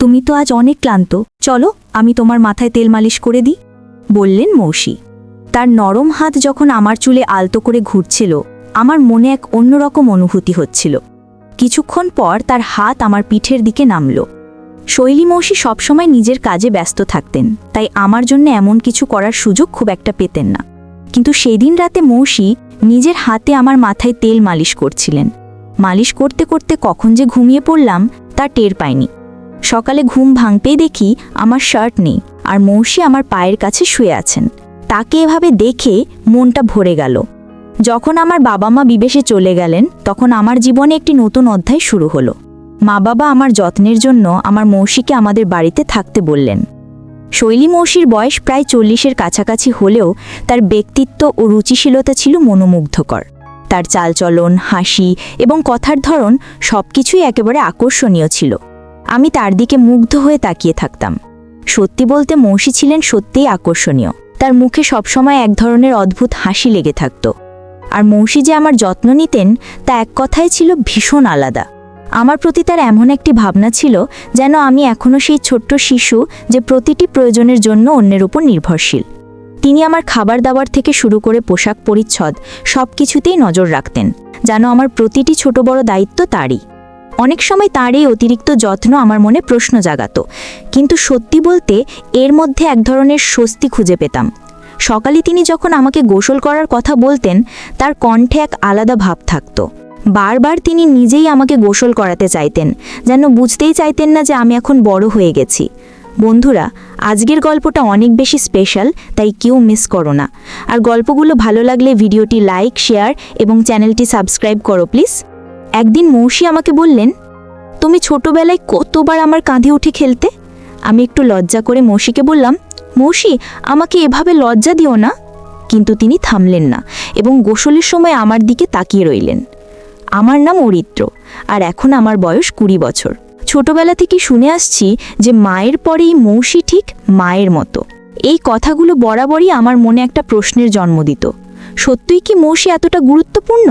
তুমি তো আজ অনেক ক্লান্ত, চলো আমি তোমার মাথায় তেল মালিশ করে দিই, বললেন মৌসি। তার নরম হাত যখন আমার চুলে আলতো করে ঘুরছিল, আমার মনে এক অন্যরকম অনুভূতি হচ্ছিল। কিছুক্ষণ পর তার হাত আমার পিঠের দিকে নামল। শৈলী মৌসি সবসময় নিজের কাজে ব্যস্ত থাকতেন, তাই আমার জন্য এমন কিছু করার সুযোগ খুব একটা পেতেন না। কিন্তু সেই দিন রাতে মৌসি নিজের হাতে আমার মাথায় তেল মালিশ করছিলেন। মালিশ করতে করতে কখন যে ঘুমিয়ে পড়লাম তা টের পাইনি। সকালে ঘুম ভাঙতেই দেখি আমার শার্ট নেই, আর মৌসি আমার পায়ের কাছে শুয়ে আছেন। তাকে এভাবে দেখে মনটা ভরে গেল। যখন আমার বাবা মা বিদেশে চলে গেলেন, তখন আমার জীবনে একটি নতুন অধ্যায় শুরু হলো। মা বাবা আমার যত্নের জন্য আমার মৌসিকে আমাদের বাড়িতে থাকতে বললেন। শৈলী মৌসির বয়স প্রায় 40-এর কাছাকাছি হলেও তার ব্যক্তিত্ব ও রুচিশীলতা ছিল মনোমুগ্ধকর। তার চালচলন, হাসি এবং কথার ধরন সবকিছুই একেবারে আকর্ষণীয় ছিল। আমি তার দিকে মুগ্ধ হয়ে তাকিয়ে থাকতাম। সত্যি বলতে মৌসি ছিলেন সত্যিই আকর্ষণীয়। তার মুখে সবসময় এক ধরনের অদ্ভুত হাসি লেগে থাকত। আর মৌসি যে আমার যত্ন নিতেন তা এক কথায় ছিল ভীষণ আলাদা। আমার প্রতি তার এমন একটি ভাবনা ছিল যেন আমি এখনও সেই ছোট্ট শিশু যে প্রতিটি প্রয়োজনের জন্য অন্যের উপর নির্ভরশীল। তিনি আমার খাবার দাবার থেকে শুরু করে পোশাক পরিচ্ছদ সব কিছুতেই নজর রাখতেন, যেন আমার প্রতিটি ছোট বড় দায়িত্ব তারই। অনেক সময় তার এই অতিরিক্ত যত্ন আমার মনে প্রশ্ন জাগাত, কিন্তু সত্যি বলতে এর মধ্যে এক ধরনের স্বস্তি খুঁজে পেতাম। সকালে তিনি যখন আমাকে গোসল করার কথা বলতেন, তার কণ্ঠে এক আলাদা ভাব থাকত। বারবার তিনি নিজেই আমাকে গোসল করাতে চাইতেন, যেন বুঝতেই চাইতেন না যে আমি এখন বড় হয়ে গেছি। বন্ধুরা, আজকের গল্পটা অনেক বেশি স্পেশাল, তাই কেউ মিস করো না। আর গল্পগুলো ভালো লাগলে ভিডিওটি লাইক, শেয়ার এবং চ্যানেলটি সাবস্ক্রাইব করো প্লিজ। একদিন মৌসি আমাকে বললেন, তুমি ছোটবেলায় কতবার আমার কাঁধে উঠে খেলতে? আমি একটু লজ্জা করে মৌসিকে বললাম, মৌসি আমাকে এভাবে লজ্জা দিও না। কিন্তু তিনি থামলেন না এবং গোসলের সময় আমার দিকে তাকিয়ে রইলেন। আমার নাম অরিত্র, আর এখন আমার বয়স 20 বছর। ছোটবেলা থেকে শুনে আসছি যে মায়ের পরেই মৌসি ঠিক মায়ের মতো। এই কথাগুলো বরাবরই আমার মনে একটা প্রশ্নের জন্ম দিত, সত্যিই কি মৌসি এতটা গুরুত্বপূর্ণ?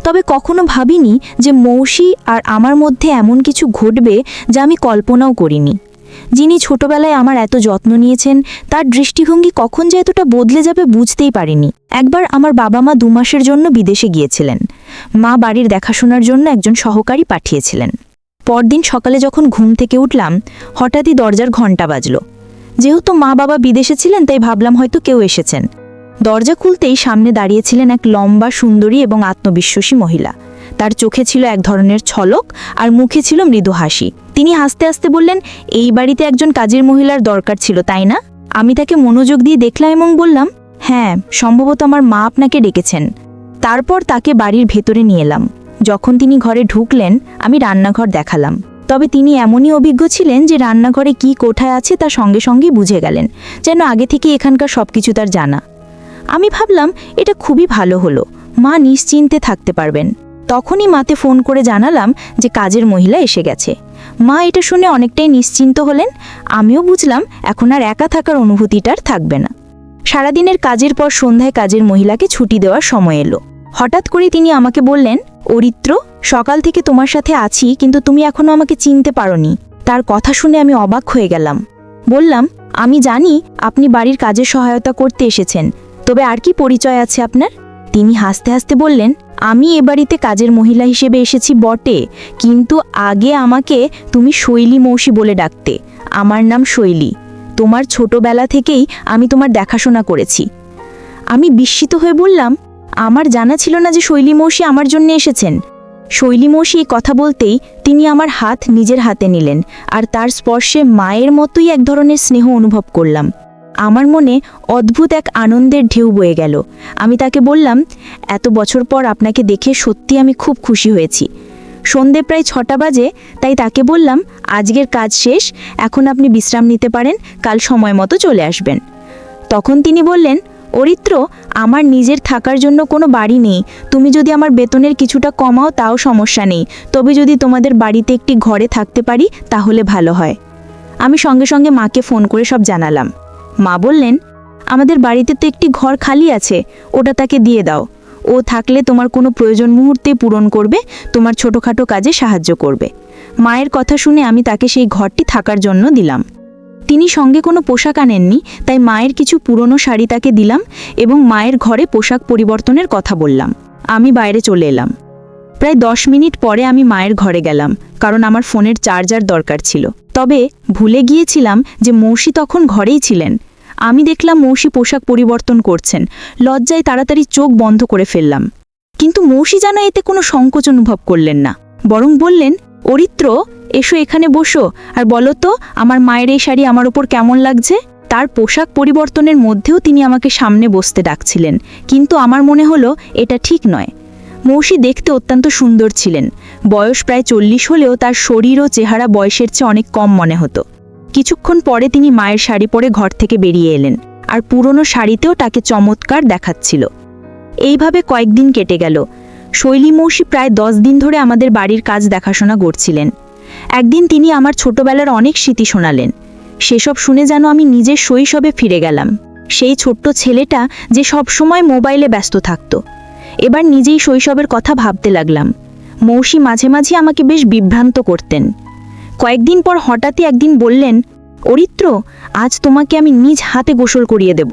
তবে কখনো ভাবিনি যে মৌসি আর আমার মধ্যে এমন কিছু ঘটবে যা আমি কল্পনাও করিনি। যিনি ছোটবেলায় আমার এত যত্ন নিয়েছেন, তার দৃষ্টিভঙ্গি কখন যে এতটা বদলে যাবে বুঝতেই পারিনি। একবার আমার বাবা মা 2 মাসের জন্য বিদেশে গিয়েছিলেন। মা বাড়ির দেখাশোনার জন্য একজন সহকারী পাঠিয়েছিলেন। পরদিন সকালে যখন ঘুম থেকে উঠলাম, হঠাৎই দরজার ঘণ্টা বাজল। যেহেতু মা বাবা বিদেশে ছিলেন, তাই ভাবলাম হয়তো কেউ এসেছেন। দরজা খুলতেই সামনে দাঁড়িয়েছিলেন এক লম্বা, সুন্দরী এবং আত্মবিশ্বাসী মহিলা। তার চোখে ছিল এক ধরনের ছলক আর মুখে ছিল মৃদু হাসি। তিনি হাসতে হাসতে বললেন, এই বাড়িতে একজন কাজের মহিলার দরকার ছিল, তাই না? আমি তাকে মনোযোগ দিয়ে দেখলাম এবং বললাম, হ্যাঁ, সম্ভবত আমার মা আপনাকে ডেকেছেন। তারপর তাকে বাড়ির ভেতরে নিয়ে এলাম। যখন তিনি ঘরে ঢুকলেন, আমি রান্নাঘর দেখালাম। তবে তিনি এমনই অভিজ্ঞ ছিলেন যে রান্নাঘরে কি কোঠায় আছে তা সঙ্গে সঙ্গেই বুঝে গেলেন, যেন আগে থেকে এখানকার সবকিছু তার জানা। আমি ভাবলাম এটা খুবই ভালো হলো, মা নিশ্চিন্তে থাকতে পারবেন। তখনই মাকে ফোন করে জানালাম যে কাজের মহিলা এসে গেছে। মা এটা শুনে অনেকটাই নিশ্চিন্ত হলেন। আমিও বুঝলাম এখন আর একা থাকার অনুভূতিটার থাকবে না। সারাদিনের কাজের পর সন্ধ্যায় কাজের মহিলাকে ছুটি দেওয়ার সময় এলো। হঠাৎ করে তিনি আমাকে বললেন, অরিত্র, সকাল থেকে তোমার সাথে আছি, কিন্তু তুমি এখনো আমাকে চিনতে পারোনি। তার কথা শুনে আমি অবাক হয়ে গেলাম। বললাম, আমি জানি আপনি বাড়ির কাজে সহায়তা করতে এসেছেন, তবে আর কি পরিচয় আছে আপনার? তিনি হাসতে হাসতে বললেন, আমি এ বাড়িতে কাজের মহিলা হিসেবে এসেছি বটে, কিন্তু আগে আমাকে তুমি শৈলী মৌসি বলে ডাকতে। আমার নাম শৈলী। তোমার ছোটবেলা থেকেই আমি তোমার দেখাশোনা করেছি। আমি বিস্মিত হয়ে বললাম, আমার জানা ছিল না যে শৈলী মৌসি আমার জন্য এসেছেন। শৈলী মৌসি এই কথা বলতেই তিনি আমার হাত নিজের হাতে নিলেন, আর তার স্পর্শে মায়ের মতোই এক ধরনের স্নেহ অনুভব করলাম। আমার মনে অদ্ভুত এক আনন্দের ঢেউ বয়ে গেল। আমি তাকে বললাম, এত বছর পর আপনাকে দেখে সত্যি আমি খুব খুশি হয়েছি। সন্ধে প্রায় 6টা বাজে, তাই তাকে বললাম, আজকের কাজ শেষ, এখন আপনি বিশ্রাম নিতে পারেন, কাল সময় মতো চলে আসবেন। তখন তিনি বললেন, অরিত্র, আমার নিজের থাকার জন্য কোনো বাড়ি নেই। তুমি যদি আমার বেতনের কিছুটা কমাও তাও সমস্যা নেই, তবে যদি তোমাদের বাড়িতে একটি ঘরে থাকতে পারি তাহলে ভালো হয়। আমি সঙ্গে সঙ্গে মাকে ফোন করে সব জানালাম। মা বললেন, আমাদের বাড়িতে তো একটি ঘর খালি আছে, ওটা তাকে দিয়ে দাও। ও থাকলে তোমার কোনো প্রয়োজন মুহূর্তে পূরণ করবে, তোমার ছোটোখাটো কাজে সাহায্য করবে। মায়ের কথা শুনে আমি তাকে সেই ঘরটি থাকার জন্য দিলাম। তিনি সঙ্গে কোনো পোশাক আনেননি, তাই মায়ের কিছু পুরনো শাড়ি তাকে দিলাম এবং মায়ের ঘরে পোশাক পরিবর্তনের কথা বললাম। আমি বাইরে চলে এলাম। প্রায় 10 মিনিট পরে আমি মায়ের ঘরে গেলাম, কারণ আমার ফোনের চার্জার দরকার ছিল। তবে ভুলে গিয়েছিলাম যে মৌসি তখন ঘরেই ছিলেন। আমি দেখলাম মৌসি পোশাক পরিবর্তন করছেন। লজ্জায় তাড়াতাড়ি চোখ বন্ধ করে ফেললাম, কিন্তু মৌসি যেন এতে কোনো সংকোচ অনুভব করলেন না, বরং বললেন, অরিত্র, এসো এখানে বসো আর বলো তো আমার মায়ের এই শাড়ি আমার ওপর কেমন লাগছে। তার পোশাক পরিবর্তনের মধ্যেও তিনি আমাকে সামনে বসতে ডাকছিলেন, কিন্তু আমার মনে হলো এটা ঠিক নয়। মৌসি দেখতে অত্যন্ত সুন্দর ছিলেন। বয়স প্রায় 40 হলেও তার শরীর ও চেহারা বয়সের চেয়ে অনেক কম মনে হতো। কিছুক্ষণ পরে তিনি মায়ের শাড়ি পরে ঘর থেকে বেরিয়ে এলেন, আর পুরনো শাড়িতেও তাকে চমৎকার দেখাচ্ছিল। এইভাবে কয়েকদিন কেটে গেল। শৈলী মৌসি প্রায় 10 দিন ধরে আমাদের বাড়ির কাজ দেখাশোনা করছিলেন। একদিন তিনি আমার ছোটবেলার অনেক স্মৃতি শোনালেন। সেসব শুনে যেন আমি নিজের শৈশবে ফিরে গেলাম। সেই ছোট্ট ছেলেটা যে সবসময় মোবাইলে ব্যস্ত থাকত। এবার নিজেই শৈশবের কথা ভাবতে লাগলাম। মৌসি মাঝে মাঝে আমাকে বেশ বিভ্রান্ত করতেন। কয়েকদিন পর হঠাৎই একদিন বললেন, অরিত্র, আজ তোমাকে আমি নিজ হাতে গোসল করিয়ে দেব।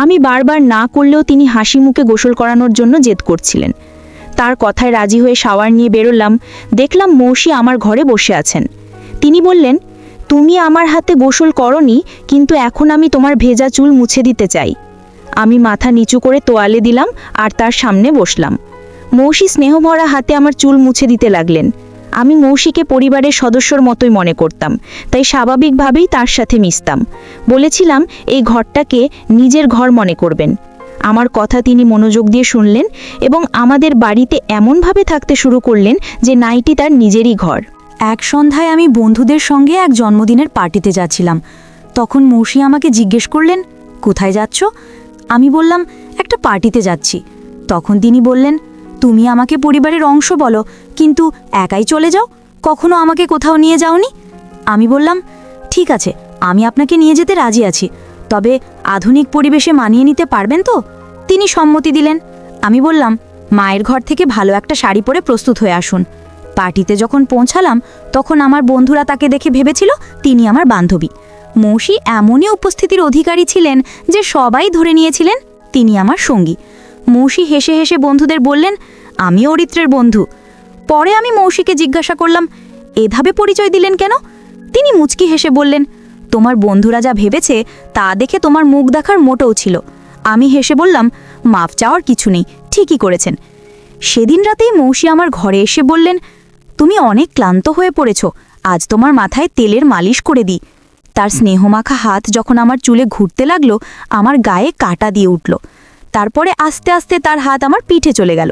আমি বারবার না করলেও তিনি হাসি মুখে গোসল করানোর জন্য জেদ করছিলেন। তার কথায় রাজি হয়ে শাওয়ার নিয়ে বেরোলাম। দেখলাম মৌসি আমার ঘরে বসে আছেন। তিনি বললেন, তুমি আমার হাতে গোসল করনি, কিন্তু এখন আমি তোমার ভেজা চুল মুছে দিতে চাই। আমি মাথা নিচু করে তোয়ালে দিলাম আর তার সামনে বসলাম। মৌসি স্নেহভরা হাতে আমার চুল মুছে দিতে লাগলেন। আমি মৌসিকে পরিবারের সদস্যর মতোই মনে করতাম, তাই স্বাভাবিকভাবেই তার সাথে মিশতাম। বলেছিলাম এই ঘরটাকে নিজের ঘর মনে করবেন। আমার কথা তিনি মনোযোগ দিয়ে শুনলেন এবং আমাদের বাড়িতে এমনভাবে থাকতে শুরু করলেন যে নাইটি তার নিজেরই ঘর। এক সন্ধ্যায় আমি বন্ধুদের সঙ্গে এক জন্মদিনের পার্টিতে যাচ্ছিলাম। তখন মৌসি আমাকে জিজ্ঞেস করলেন, কোথায় যাচ্ছ? আমি বললাম, একটা পার্টিতে যাচ্ছি। তখন তিনি বললেন, তুমি আমাকে পরিবারের অংশ বলো, কিন্তু একাই চলে যাও, কখনো আমাকে কোথাও নিয়ে যাওনি। আমি বললাম, ঠিক আছে, আমি আপনাকে নিয়ে যেতে রাজি আছি, তবে আধুনিক পরিবেশে মানিয়ে নিতে পারবেন তো? তিনি সম্মতি দিলেন। আমি বললাম, মায়ের ঘর থেকে ভালো একটা শাড়ি পরে প্রস্তুত হয়ে আসুন। পার্টিতে যখন পৌঁছালাম তখন আমার বন্ধুরা তাকে দেখে ভেবেছিল তিনি আমার বান্ধবী। মৌসি এমনই উপস্থিতির অধিকারী ছিলেন যে সবাই ধরে নিয়েছিলেন তিনি আমার সঙ্গী। মৌসি হেসে হেসে বন্ধুদের বললেন, আমি অরিত্রের বন্ধু। পরে আমি মৌসিকে জিজ্ঞাসা করলাম, এভাবে পরিচয় দিলেন কেন? তিনি মুচকি হেসে বললেন, তোমার বন্ধুরা যা ভেবেছে তা দেখে তোমার মুখ দেখার মোটেও ছিল। আমি হেসে বললাম, মাফ চাওয়ার কিছু নেই, ঠিকই করেছেন। সেদিন রাতেই মৌসি আমার ঘরে এসে বললেন, তুমি অনেক ক্লান্ত হয়ে পড়েছ, আজ তোমার মাথায় তেলের মালিশ করে দিই। তার স্নেহমাখা হাত যখন আমার চুলে ঘুরতে লাগলো, আমার গায়ে কাটা দিয়ে উঠল। তারপরে আস্তে আস্তে তার হাত আমার পিঠে চলে গেল।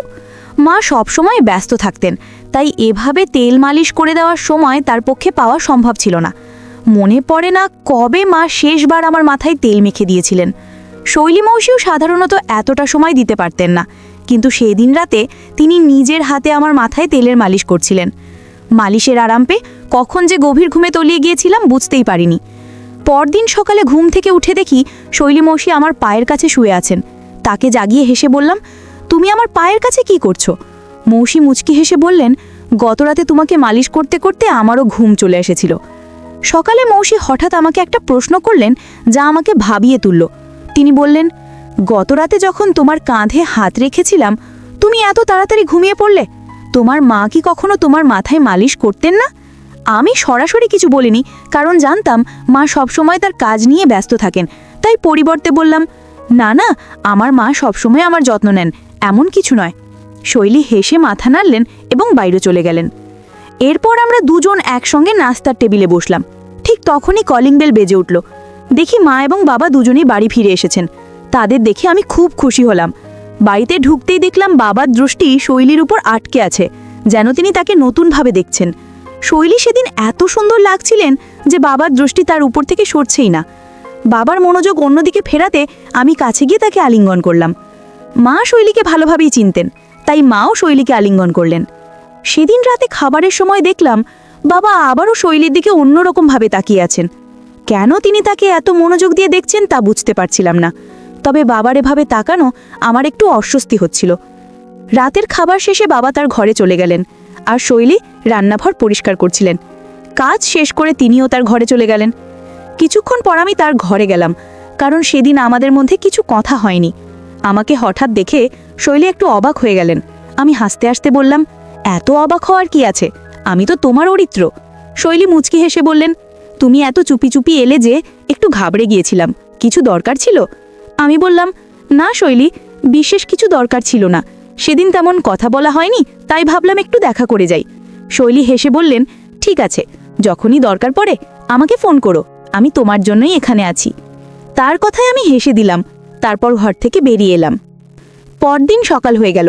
মা সবসময় ব্যস্ত থাকতেন, তাই এভাবে তেল মালিশ করে দেওয়ার সময় তার পক্ষে পাওয়া সম্ভব ছিল না। মনে পড়ে না কবে মা শেষবার আমার মাথায় তেল মেখে দিয়েছিলেন। শৈলী মৌসিও সাধারণত এতটা সময় দিতে পারতেন না, কিন্তু সেই দিন রাতে তিনি নিজের হাতে আমার মাথায় তেলের মালিশ করছিলেন। মালিশের আরাম পেয়ে কখন যে গভীর ঘুমে তলিয়ে গিয়েছিলাম বুঝতেই পারিনি। পরদিন সকালে ঘুম থেকে উঠে দেখি শৈলী মৌসি আমার পায়ের কাছে শুয়ে আছেন। তাকে জাগিয়ে হেসে বললাম, তুমি আমার পায়ের কাছে কি করছো? মৌসি মুচকি হেসে বললেন, গতরাতে তোমাকে মালিশ করতে করতে আমারও ঘুম চলে এসেছিল। সকালে মৌসি হঠাৎ আমাকে একটা প্রশ্ন করলেন যা আমাকে ভাবিয়ে তুলল। তিনি বললেন, গতরাতে যখন তোমার কাঁধে হাত রেখেছিলাম তুমি এত তাড়াতাড়ি ঘুমিয়ে পড়লে? তোমার মা কি কখনো তোমার মাথায় মালিশ করতেন না? আমি সরাসরি কিছু বলিনি, কারণ জানতাম মা সবসময় তার কাজ নিয়ে ব্যস্ত থাকেন। তাই পরিবর্তে বললাম, না না, আমার মা সবসময় আমার যত্ন নেন, এমন কিছু নয়। শৈলী হেসে মাথা নাড়লেন এবং বাইরে চলে গেলেন। এরপর আমরা দুজন একসঙ্গে নাস্তার টেবিলে বসলাম। ঠিক তখনই কলিং বেল বেজে উঠল। দেখি মা এবং বাবা দুজনেই বাড়ি ফিরে এসেছেন। তাদের দেখে আমি খুব খুশি হলাম। বাড়িতে ঢুকতেই দেখলাম বাবার দৃষ্টি শৈলীর উপর আটকে আছে, যেন তিনি তাকে নতুনভাবে দেখছেন। শৈলী সেদিন এত সুন্দর লাগছিলেন যে বাবার দৃষ্টি তার উপর থেকে সরছেই না। বাবার মনোযোগ অন্যদিকে ফেরাতে আমি কাছে গিয়ে তাকে আলিঙ্গন করলাম। মা শৈলীকে ভালোভাবেই চিনতেন, তাই মাও শৈলীকে আলিঙ্গন করলেন। সেদিন রাতে খাবারের সময় দেখলাম বাবা আবারও শৈলীর দিকে অন্যরকমভাবে তাকিয়ে আছেন। কেন তিনি তাকে এত মনোযোগ দিয়ে দেখছেন তা বুঝতে পারছিলাম না, তবে বাবার এভাবে তাকানো আমার একটু অস্বস্তি হচ্ছিল। রাতের খাবার শেষে বাবা তার ঘরে চলে গেলেন। আর শৈলী রান্নাঘর পরিষ্কার করছিলেন। কাজ শেষ করে তিনিও তার ঘরে চলে গেলেন। কিছুক্ষণ পর আমি তার ঘরে গেলাম, কারণ সেদিন আমাদের মধ্যে কিছু কথা হয়নি। আমাকে হঠাৎ দেখে শৈলী একটু অবাক হয়ে গেলেন। আমি হাসতে হাসতে বললাম, এত অবাক হওয়ার কি আছে, আমি তো তোমার অরিত্র। শৈলী মুচকি হেসে বললেন, তুমি এত চুপি চুপি এলে যে, একটু ঘাবড়ে গিয়েছিলাম, কিছু দরকার ছিল? আমি বললাম, না শৈলী, বিশেষ কিছু দরকার ছিল না, সেদিন তেমন কথা বলা হয়নি, তাই ভাবলাম একটু দেখা করে যাই। শৈলী হেসে বললেন, ঠিক আছে, যখনই দরকার পড়ে আমাকে ফোন করো, আমি তোমার জন্যই এখানে আছি। তার কথায় আমি হেসে দিলাম, তারপর ঘর থেকে বেরিয়ে এলাম। পরদিন সকাল হয়ে গেল।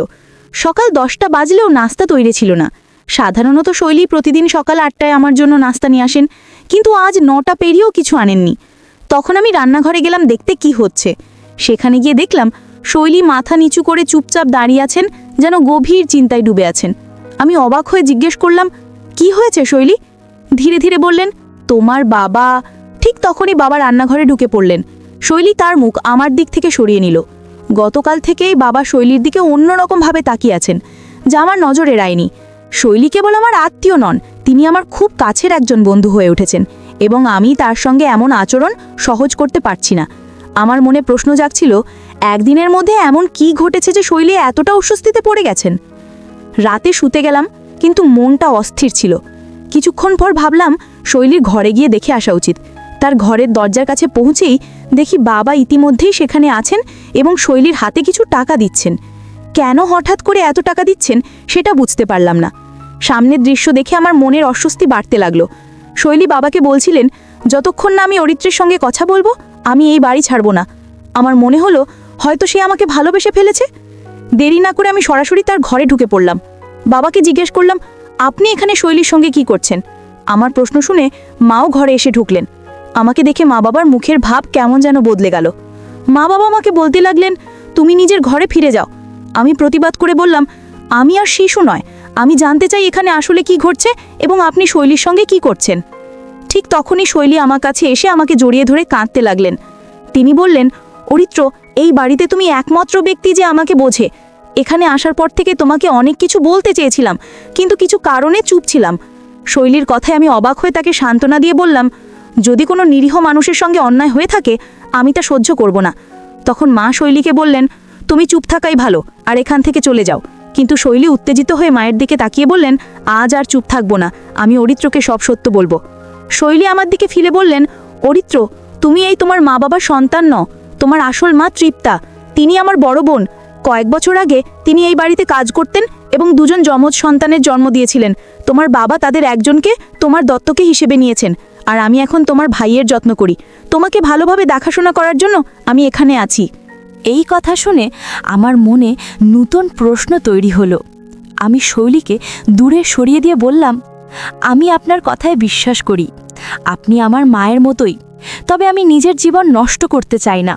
সকাল 10টা বাজলেও নাস্তা তৈরি ছিল না। সাধারণত শৈলী প্রতিদিন সকাল 8টায় আমার জন্য নাস্তা নিয়ে আসেন, কিন্তু আজ 9টা পেরিয়েও কিছু আনেননি। তখন আমি রান্নাঘরে গেলাম দেখতে কি হচ্ছে। সেখানে গিয়ে দেখলাম শৈলী মাথা নিচু করে চুপচাপ দাঁড়িয়ে আছেন, যেন গভীর চিন্তায় ডুবে আছেন। আমি অবাক হয়ে জিজ্ঞেস করলাম, কি হয়েছে শৈলী? ধীরে ধীরে বললেন, তোমার বাবা। ঠিক তখনই বাবা রান্নাঘরে ঢুকে পড়লেন। শৈলী তার মুখ আমার দিক থেকে সরিয়ে নিল। গতকাল থেকেই বাবা শৈলীর দিকে অন্যরকমভাবে তাকিয়ে আছেন, যা আমার নজর এড়ায়নি। শৈলী কেবল আমার আত্মীয় নন, তিনি আমার খুব কাছের একজন বন্ধু হয়ে উঠেছেন, এবং আমি তার সঙ্গে এমন আচরণ সহজ করতে পারছি না। আমার মনে প্রশ্ন জাগছিল, একদিনের মধ্যে এমন কি ঘটেছে যে শৈলী এতটা অস্বস্তিতে পড়ে গেছেন। রাতে শুতে গেলাম, কিন্তু মনটা অস্থির ছিল। কিছুক্ষণ পর ভাবলাম শৈলীর ঘরে গিয়ে দেখে আসা উচিত। তার ঘরের দরজার কাছে পৌঁছেই দেখি বাবা ইতিমধ্যেই সেখানে আছেন এবং শৈলীর হাতে কিছু টাকা দিচ্ছেন। কেন হঠাৎ করে এত টাকা দিচ্ছেন সেটা বুঝতে পারলাম না। সামনের দৃশ্য দেখে আমার মনের অস্বস্তি বাড়তে লাগলো। শৈলী বাবাকে বলছিলেন, যতক্ষণ না আমি অরিত্রের সঙ্গে কথা বলবো, আমি এই বাড়ি ছাড়ব না। আমার মনে হলো হয়তো সে আমাকে ভালোবেসে ফেলেছে। দেরি না করে আমি সরাসরি তার ঘরে ঢুকে পড়লাম। বাবাকে জিজ্ঞেস করলাম, আপনি এখানে শৈলীর সঙ্গে কি করছেন? আমার প্রশ্ন শুনে মাও ঘরে এসে ঢুকলেন। আমাকে দেখে মা বাবার মুখের ভাব কেমন যেন বদলে গেল। মা বাবা আমাকে বলতে লাগলেন, তুমি নিজের ঘরে ফিরে যাও। আমি প্রতিবাদ করে বললাম, আমি আর শিশু নয়, আমি জানতে চাই এখানে আসলে কি ঘটছে এবং আপনি শৈলীর সঙ্গে কি করছেন। ঠিক তখনই শৈলী আমার কাছে এসে আমাকে জড়িয়ে ধরে কাঁদতে লাগলেন। তিনি বললেন, অরিত্র, এই বাড়িতে তুমি একমাত্র ব্যক্তি যে আমাকে বোঝে। এখানে আসার পর থেকে তোমাকে অনেক কিছু বলতে চেয়েছিলাম, কিন্তু কিছু কারণে চুপ ছিলাম। শৈলীর কথায় আমি অবাক হয়ে তাকে সান্ত্বনা দিয়ে বললাম, যদি কোনো নিরীহ মানুষের সঙ্গে অন্যায় হয়ে থাকে, আমি তা সহ্য করব না। তখন মা শৈলীকে বললেন, তুমি চুপ থাকাই ভালো, আর এখান থেকে চলে যাও। কিন্তু শৈলী উত্তেজিত হয়ে মায়ের দিকে তাকিয়ে বললেন, আজ আর চুপ থাকবো না, আমি অরিত্রকে সব সত্য বলবো। শৈলী আমার দিকে ফিরে বললেন, অরিত্র, তুমি এই তোমার মা বাবার সন্তান নও, তোমার আসল মা তৃপ্তা। তিনি আমার বড় বোন। কয়েক বছর আগে তিনি এই বাড়িতে কাজ করতেন এবং দুজন যমজ সন্তানের জন্ম দিয়েছিলেন। তোমার বাবা তাদের একজনকে তোমার দত্তকে হিসেবে নিয়েছেন, আর আমি এখন তোমার ভাইয়ের যত্ন করি। তোমাকে ভালোভাবে দেখাশোনা করার জন্য আমি এখানে আছি। এই কথা শুনে আমার মনে নূতন প্রশ্ন তৈরি হলো। আমি শৈলীকে দূরে সরিয়ে দিয়ে বললাম, আমি আপনার কথায় বিশ্বাস করি, আপনি আমার মায়ের মতোই, তবে আমি নিজের জীবন নষ্ট করতে চাই না।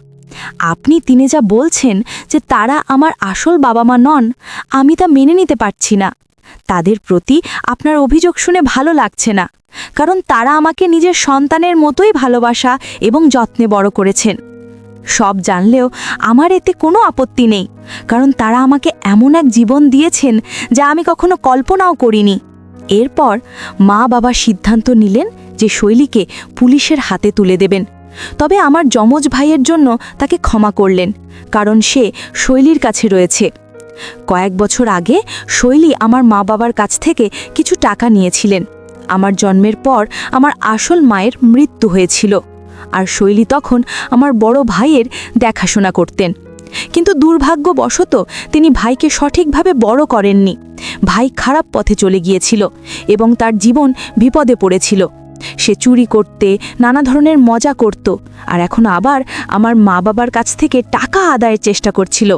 তিনি যা বলছেন যে তারা আমার আসল বাবা মা নন, আমি তা মেনে নিতে পারছি না। তাদের প্রতি আপনার অভিযোগ শুনে ভালো লাগছে না, কারণ তারা আমাকে নিজের সন্তানের মতোই ভালোবাসা এবং যত্নে বড় করেছেন। সব জানলেও আমার এতে কোনো আপত্তি নেই, কারণ তারা আমাকে এমন এক জীবন দিয়েছেন যা আমি কখনো কল্পনাও করিনি। এরপর মা বাবা সিদ্ধান্ত নিলেন যে শৈলীকে পুলিশের হাতে তুলে দেবেন, তবে আমার যমজ ভাইয়ের জন্য তাকে ক্ষমা করলেন, কারণ সে শৈলীর কাছে রয়েছে। কয়েক বছর আগে শৈলী আমার মা বাবার কাছ থেকে কিছু টাকা নিয়েছিলেন। আমার জন্মের পর আমার আসল মায়ের মৃত্যু হয়েছিল, আর শৈলী তখন আমার বড় ভাইয়ের দেখাশোনা করতেন। কিন্তু দুর্ভাগ্যবশত তিনি ভাইকে সঠিকভাবে বড় করেননি। ভাই খারাপ পথে চলে গিয়েছিল এবং তার জীবন বিপদে পড়েছিল। সে চুরি করতে, নানা ধরনের মজা করত, আর এখন আবার আমার মা বাবার কাছ থেকে টাকা আদায়ের চেষ্টা করছিল।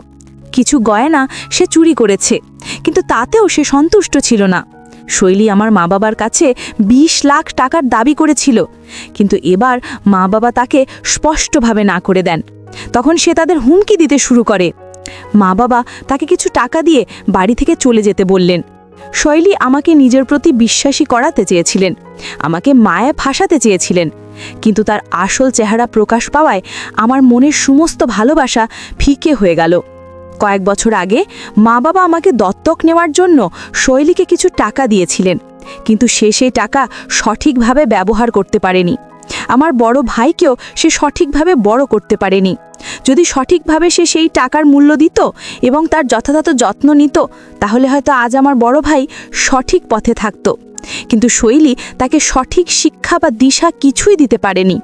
কিছু গয়না সে চুরি করেছে, কিন্তু তাতেও সে সন্তুষ্ট ছিল না। শৈলী আমার মা বাবার কাছে 20 লাখ টাকার দাবি করেছিল, কিন্তু এবার মা বাবা তাকে স্পষ্টভাবে না করে দেন। তখন সে তাদের হুমকি দিতে শুরু করে। মা বাবা তাকে কিছু টাকা দিয়ে বাড়ি থেকে চলে যেতে বললেন। শৈলী আমাকে নিজের প্রতি বিশ্বাসী করাতে চেয়েছিলেন, আমাকে মায়া ফাঁসাতে চেয়েছিলেন, কিন্তু তার আসল চেহারা প্রকাশ পাওয়ায় আমার মনের সমস্ত ভালোবাসা ফিকে হয়ে গেল। কয়েক বছর আগে মা বাবা আমাকে দত্তক নেওয়ার জন্য শৈলীকে কিছু টাকা দিয়েছিলেন, কিন্তু সে সেই টাকা সঠিকভাবে ব্যবহার করতে পারেনি। আমার বড় ভাইকেও সে সঠিকভাবে বড় করতে পারেনি। যদি সঠিকভাবে সে সেই টাকার মূল্য দিত এবং তার যথাযথ যত্ন নিত, তাহলে হয়তো আজ আমার বড় ভাই সঠিক পথে থাকত। কিন্তু শৈলী তাকে সঠিক শিক্ষা বা দিশা কিছুই দিতে পারেনি।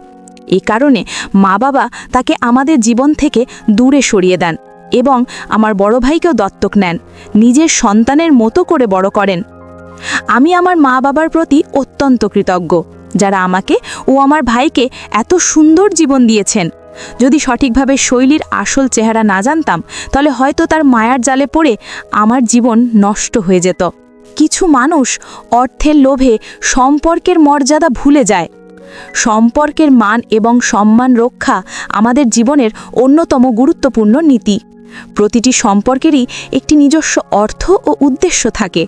এই কারণে মা বাবা তাকে আমাদের জীবন থেকে দূরে সরিয়ে দেন এবং আমার বড় ভাইকেও দত্তক নেন, নিজের সন্তানের মতো করে বড় করেন। আমি আমার মা বাবার প্রতি অত্যন্ত কৃতজ্ঞ, যারা আমাকে ও আমার ভাইকে এত সুন্দর জীবন দিয়েছেন। যদি সঠিকভাবে শৈলীর আসল চেহারা না জানতাম, তাহলে হয়তো তার মায়ার জালে পড়ে আমার জীবন নষ্ট হয়ে যেত। কিছু মানুষ অর্থের লোভে সম্পর্কের মর্যাদা ভুলে যায়। সম্পর্কের মান এবং সম্মান রক্ষা আমাদের জীবনের অন্যতম গুরুত্বপূর্ণ নীতি। প্রতিটি সম্পর্কেরই একটি নিজস্ব অর্থ ও উদ্দেশ্য থাকে।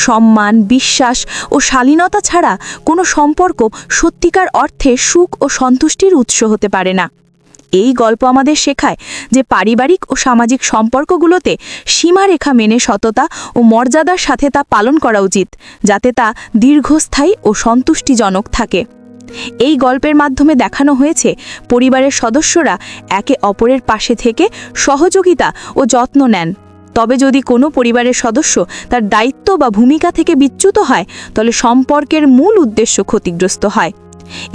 সম্মান, বিশ্বাস ও শালীনতা ছাড়া কোনো সম্পর্ক সত্যিকার অর্থে সুখ ও সন্তুষ্টির উৎস হতে পারে না। এই গল্প আমাদের শেখায় যে পারিবারিক ও সামাজিক সম্পর্কগুলোতে সীমারেখা মেনে সততা ও মর্যাদার সাথে তা পালন করা উচিত, যাতে তা দীর্ঘস্থায়ী ও সন্তুষ্টিজনক থাকে। এই গল্পের মাধ্যমে দেখানো হয়েছে পরিবারের সদস্যরা একে অপরের পাশে থেকে সহযোগিতা ও যত্ন নেন। তবে যদি কোনো পরিবারের সদস্য তার দায়িত্ব বা ভূমিকা থেকে বিচ্যুত হয়, তাহলে সম্পর্কের মূল উদ্দেশ্য ক্ষতিগ্রস্ত হয়।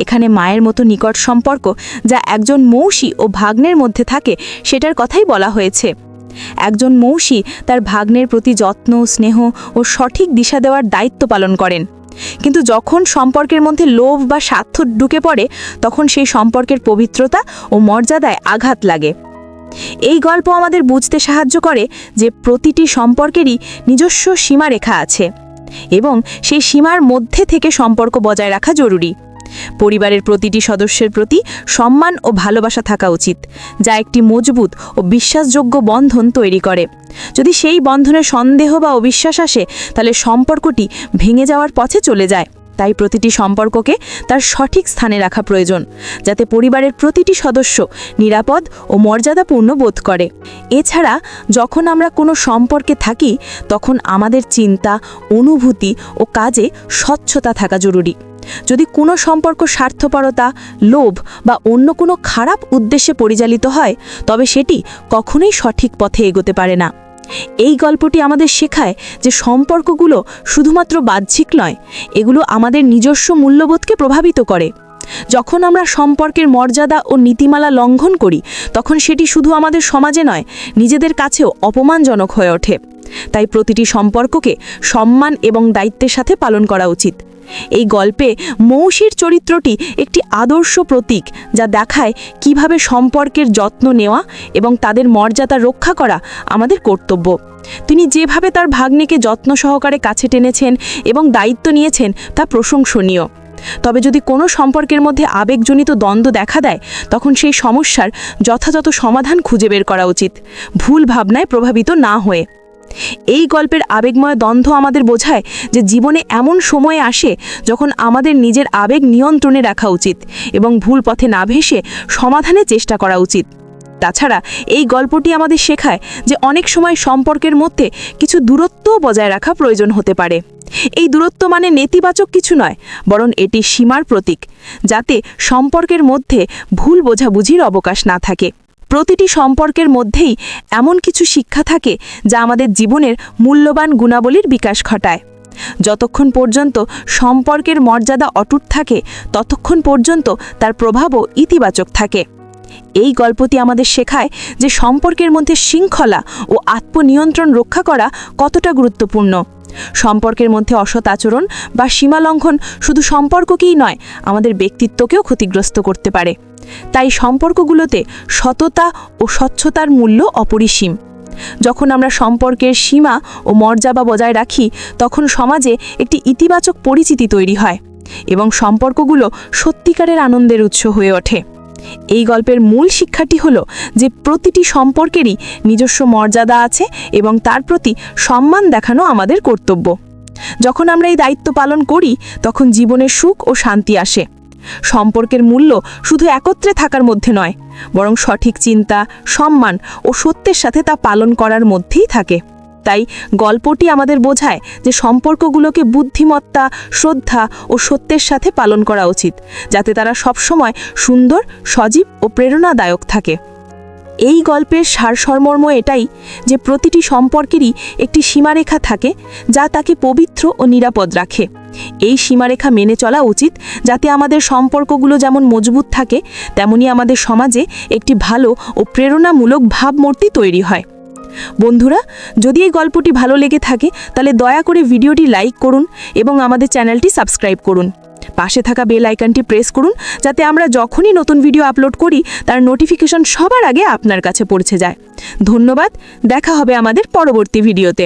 এখানে মায়ের মতো নিকট সম্পর্ক যা একজন মৌসি ও ভাগ্নের মধ্যে থাকে, সেটার কথাই বলা হয়েছে। একজন মৌসি তার ভাগ্নের প্রতি যত্ন, স্নেহ ও সঠিক দিশা দেওয়ার দায়িত্ব পালন করেন। কিন্তু যখন সম্পর্কের মধ্যে লোভ বা স্বার্থ ঢুকে পড়ে, তখন সেই সম্পর্কের পবিত্রতা ও মর্যাদায় আঘাত লাগে। এই গল্প আমাদের বুঝতে সাহায্য করে যে প্রতিটি সম্পর্কেরই নিজস্ব সীমারেখা আছে এবং সেই সীমার মধ্যে থেকে সম্পর্ক বজায় রাখা জরুরি। পরিবারের প্রতিটি সদস্যের প্রতি সম্মান ও ভালোবাসা থাকা উচিত, যা একটি মজবুত ও বিশ্বাসযোগ্য বন্ধন তৈরি করে। যদি সেই বন্ধনে সন্দেহ বা অবিশ্বাস আসে, তাহলে সম্পর্কটি ভেঙে যাওয়ার পথে চলে যায়। তাই প্রতিটি সম্পর্ককে তার সঠিক স্থানে রাখা প্রয়োজন, যাতে পরিবারের প্রতিটি সদস্য নিরাপদ ও মর্যাদাপূর্ণ বোধ করে। এছাড়া যখন আমরা কোনো সম্পর্কে থাকি, তখন আমাদের চিন্তা, অনুভূতি ও কাজে স্বচ্ছতা থাকা জরুরি। যদি কোনো সম্পর্ক স্বার্থপরতা, লোভ বা অন্য কোনো খারাপ উদ্দেশ্যে পরিচালিত হয়, তবে সেটি কখনোই সঠিক পথে এগোতে পারে না। এই গল্পটি আমাদের শেখায় যে সম্পর্কগুলো শুধুমাত্র বাহ্যিক নয়, এগুলো আমাদের নিজস্ব মূল্যবোধকে প্রভাবিত করে। যখন আমরা সম্পর্কের মর্যাদা ও নীতিমালা লঙ্ঘন করি, তখন সেটি শুধু আমাদের সমাজে নয়, নিজেদের কাছেও অপমানজনক হয়ে ওঠে। তাই প্রতিটি সম্পর্ককে সম্মান এবং দায়িত্বের সাথে পালন করা উচিত। এই গল্পে মৌসির চরিত্রটি একটি আদর্শ প্রতীক, যা দেখায় কিভাবে সম্পর্কের যত্ন নেওয়া এবং তাদের মর্যাদা রক্ষা করা আমাদের কর্তব্য। তিনি যেভাবে তার ভাগ্নেকে যত্ন সহকারে কাছে টেনেছেন এবং দায়িত্ব নিয়েছেন, তা প্রশংসনীয়। তবে যদি কোনো সম্পর্কের মধ্যে আবেগজনিত দ্বন্দ্ব দেখা দেয়, তখন সেই সমস্যার যথাযথ সমাধান খুঁজে বের করা উচিত, ভুল ভাবনায় প্রভাবিত না হয়ে। এই গল্পের আবেগময় দ্বন্দ্ব আমাদের বোঝায় যে জীবনে এমন সময় আসে যখন আমাদের নিজের আবেগ নিয়ন্ত্রণে রাখা উচিত এবং ভুল পথে না ভেসে সমাধানের চেষ্টা করা উচিত। তাছাড়া এই গল্পটি আমাদের শেখায় যে অনেক সময় সম্পর্কের মধ্যে কিছু দূরত্বও বজায় রাখা প্রয়োজন হতে পারে। এই দূরত্ব মানে নেতিবাচক কিছু নয়, বরং এটি সীমার প্রতীক, যাতে সম্পর্কের মধ্যে ভুল বোঝাবুঝির অবকাশ না থাকে। প্রতিটি সম্পর্কের মধ্যেই এমন কিছু শিক্ষা থাকে যা আমাদের জীবনের মূল্যবান গুণাবলীর বিকাশ ঘটায়। যতক্ষণ পর্যন্ত সম্পর্কের মর্যাদা অটুট থাকে, ততক্ষণ পর্যন্ত তার প্রভাবও ইতিবাচক থাকে। এই গল্পটি আমাদের শেখায় যে সম্পর্কের মধ্যে শৃঙ্খলা ও আত্মনিয়ন্ত্রণ রক্ষা করা কতটা গুরুত্বপূর্ণ। সম্পর্কের মধ্যে অসৎ আচরণ বা সীমালঙ্ঘন শুধু সম্পর্ককেই নয়, আমাদের ব্যক্তিত্বকেও ক্ষতিগ্রস্ত করতে পারে। তাই সম্পর্কগুলোতে সততা ও স্বচ্ছতার মূল্য অপরিসীম। যখন আমরা সম্পর্কের সীমা ও মর্যাদা বজায় রাখি, তখন সমাজে একটি ইতিবাচক পরিচিতি তৈরি হয় এবং সম্পর্কগুলো সত্যিকারের আনন্দের উৎস হয়ে ওঠে। এই গল্পের মূল শিক্ষাটি হলো যে প্রতিটি সম্পর্কেরই নিজস্ব মর্যাদা আছে এবং তার প্রতি সম্মান দেখানো আমাদের কর্তব্য। যখন আমরা এই দায়িত্ব পালন করি, তখন জীবনে সুখ ও শান্তি আসে। সম্পর্কের মূল্য শুধু একত্রে থাকার মধ্যে নয়, বরং সঠিক চিন্তা, সম্মান ও সত্যের সাথে তা পালন করার মধ্যেই থাকে। তাই গল্পটি আমাদের বোঝায় যে সম্পর্কগুলোকে বুদ্ধিমত্তা, শ্রদ্ধা ও সত্যের সাথে পালন করা উচিত, যাতে তারা সবসময় সুন্দর, সজীব ও প্রেরণাদায়ক থাকে। এই গল্পের সারমর্ম এটাই যে প্রতিটি সম্পর্কেরই একটি সীমারেখা থাকে, যা তাকে পবিত্র ও নিরাপদ রাখে। এই সীমারেখা মেনে চলা উচিত, যাতে আমাদের সম্পর্কগুলো যেমন মজবুত থাকে, তেমনি আমাদের সমাজে একটি ভালো ও প্রেরণামূলক ভাবমূর্তি তৈরি হয়। বন্ধুরা, যদি এই গল্পটি ভালো লেগে থাকে তাহলে দয়া করে ভিডিওটি লাইক করুন এবং আমাদের চ্যানেলটি সাবস্ক্রাইব করুন। পাশে থাকা বেল আইকনটি প্রেস করুন, যাতে আমরা যখনই নতুন ভিডিও আপলোড করি তার নোটিফিকেশন সবার আগে আপনার কাছে পৌঁছে যায়। ধন্যবাদ, দেখা হবে আমাদের পরবর্তী ভিডিওতে।